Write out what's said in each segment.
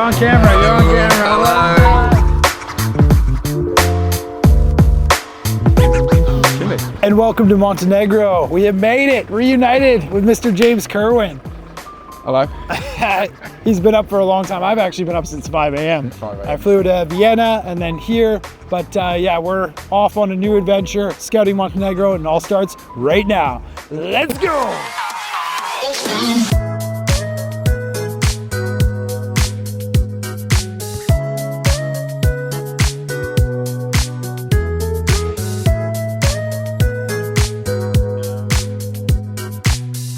on camera, you're on camera. And welcome to Montenegro. We have made it, reunited with Mr. James Kerwin. Hello. He's been up for a long time. I've actually been up since 5 a.m. I flew to Vienna and then here, but yeah, we're off on a new adventure, scouting Montenegro, and it all starts right now. Let's go!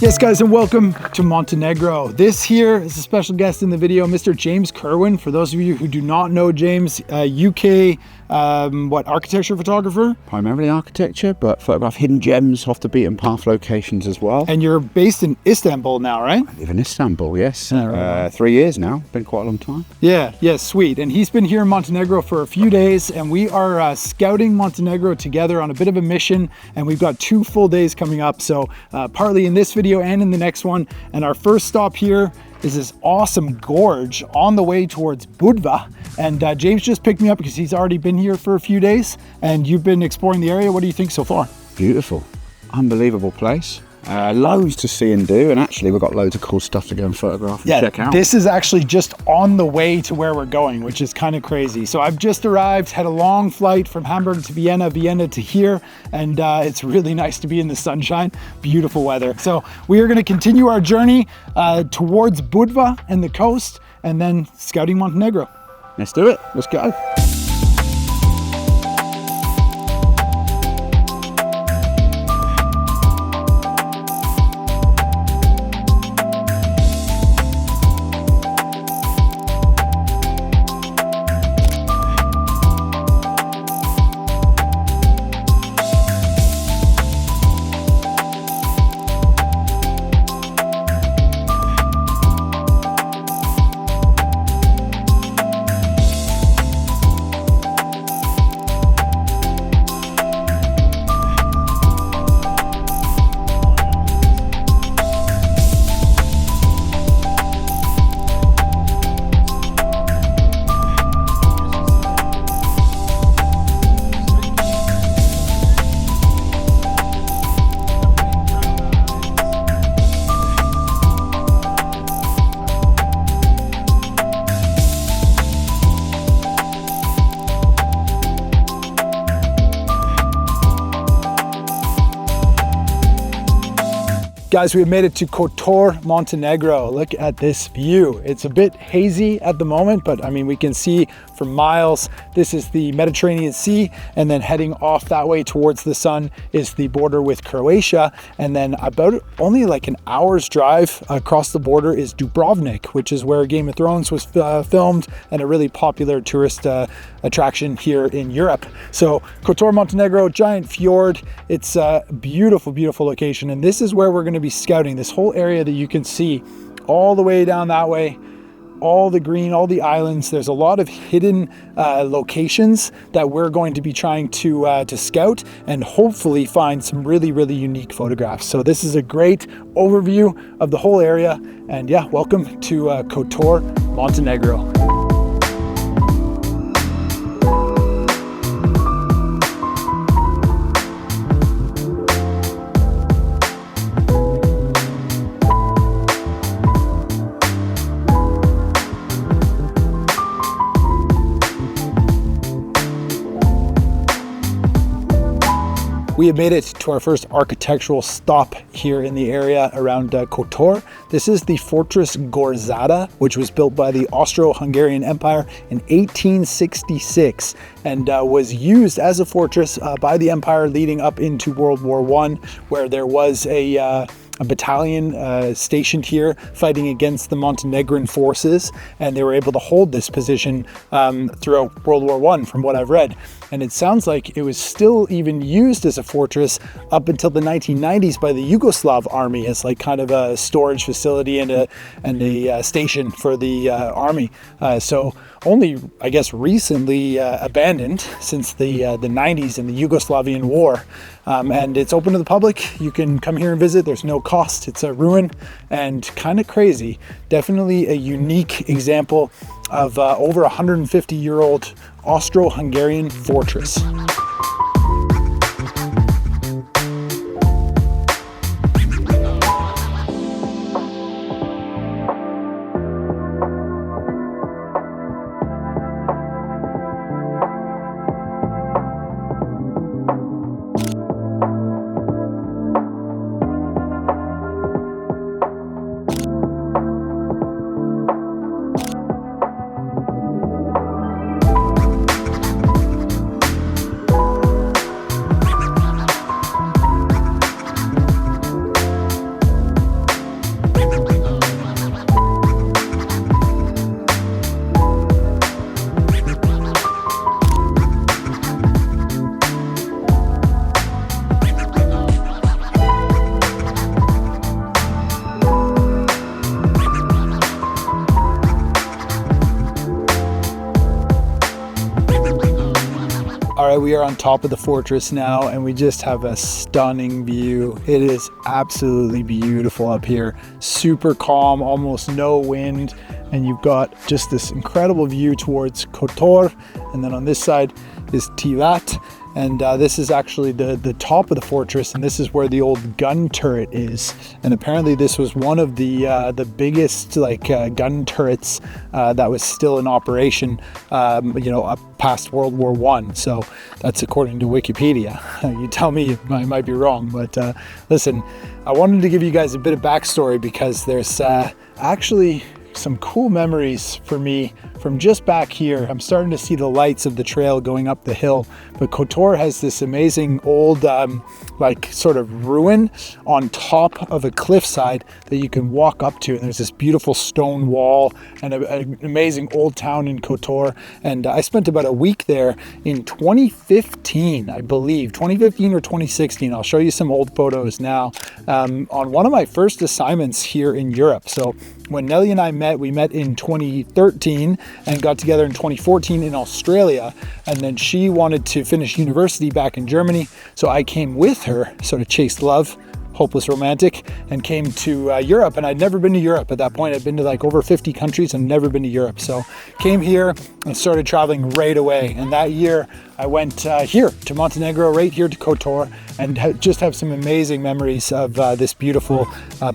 Yes, guys, and welcome to Montenegro. This here is a special guest in the video, Mr. James Kerwin. For those of you who do not know James, UK, architecture photographer? Primarily architecture, but photograph hidden gems off the beaten path locations as well. And you're based in Istanbul now, right? I live in Istanbul, yes. Right. 3 years now, been quite a long time. Yeah, sweet. And he's been here in Montenegro for a few days, and we are scouting Montenegro together on a bit of a mission, and we've got 2 full days coming up. So partly in this video and in the next one. And our first stop here is this awesome gorge on the way towards Budva. And James just picked me up because he's already been here for a few days and you've been exploring the area. What do you think so far? Beautiful, unbelievable place. Loads to see and do, and actually we've got loads of cool stuff to go and photograph and check out. This is actually just on the way to where we're going, which is kind of crazy. So I've just arrived, had a long flight from Hamburg to Vienna, Vienna to here, and it's really nice to be in the sunshine, beautiful weather. So we are going to continue our journey towards Budva and the coast, and then scouting Montenegro. Let's do it, let's go. Guys, we have made it to Kotor, Montenegro. Look at this view. It's a bit hazy at the moment, but I mean, we can see for miles. This is the Mediterranean Sea, and then heading off that way towards the sun is the border with Croatia. And then about only like an hour's drive across the border is Dubrovnik, which is where Game of Thrones was filmed and a really popular tourist attraction here in Europe. So Kotor, Montenegro, giant fjord. It's a beautiful, beautiful location. And this is where we're going to be scouting this whole area that you can see all the way down that way, all the green, all the islands. There's a lot of hidden locations that we're going to be trying to scout and hopefully find some really, really unique photographs. So this is a great overview of the whole area. And yeah, welcome to Kotor, Montenegro. We have made it to our first architectural stop here in the area around Kotor. This is the Fortress Gorsada, which was built by the Austro-Hungarian Empire in 1866 and was used as a fortress by the empire leading up into World War I, where there was a battalion stationed here fighting against the Montenegrin forces, and they were able to hold this position throughout World War I, from what I've read. And it sounds like it was still even used as a fortress up until the 1990s by the Yugoslav army as like kind of a storage facility and a station for the army. So only, I guess, recently abandoned since the 90s in the Yugoslavian war. And it's open to the public. You can come here and visit. There's no cost. It's a ruin and kind of crazy. Definitely a unique example of over 150-year-old Austro-Hungarian fortress. All right, we are on top of the fortress now, and we just have a stunning view. It is absolutely beautiful up here. Super calm, almost no wind, and you've got just this incredible view towards Kotor, and then on this side is Tivat. And this is actually the top of the fortress, and this is where the old gun turret is. And apparently this was one of the biggest gun turrets that was still in operation, up past World War I. So that's according to Wikipedia. You tell me if I might be wrong, but listen, I wanted to give you guys a bit of backstory because there's actually some cool memories for me from just back here. I'm starting to see the lights of the trail going up the hill, but Kotor has this amazing old sort of ruin on top of a cliffside that you can walk up to, and there's this beautiful stone wall and an amazing old town in Kotor. And I spent about a week there in 2015, I believe 2015 or 2016. I'll show you some old photos now, on one of my first assignments here in Europe. So when Nelly and I met, we met in 2013 and got together in 2014 in Australia. And then she wanted to finish university back in Germany. So I came with her, sort of chased love, hopeless romantic, and came to Europe. And I'd never been to Europe at that point. I'd been to like over 50 countries and never been to Europe. So came here and started traveling right away. And that year I went here to Montenegro, right here to Kotor, and just have some amazing memories of this beautiful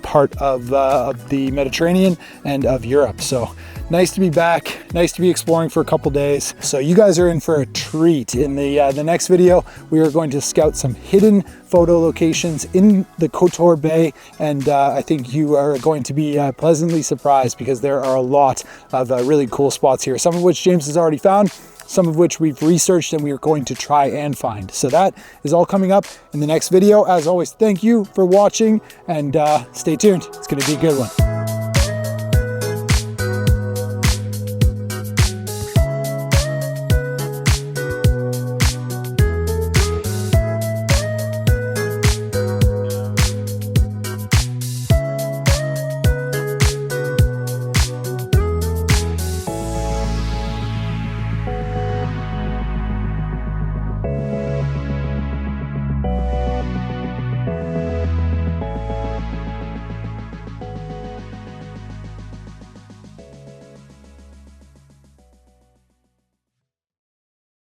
part of the Mediterranean and of Europe. So nice to be back, nice to be exploring for a couple days. So you guys are in for a treat. In the next video, we are going to scout some hidden photo locations in the Kotor Bay, and I think you are going to be pleasantly surprised because there are a lot of really cool spots here, some of which James has already found, some of which we've researched and we are going to try and find. So that is all coming up in the next video. As always, thank you for watching, and stay tuned. It's going to be a good one.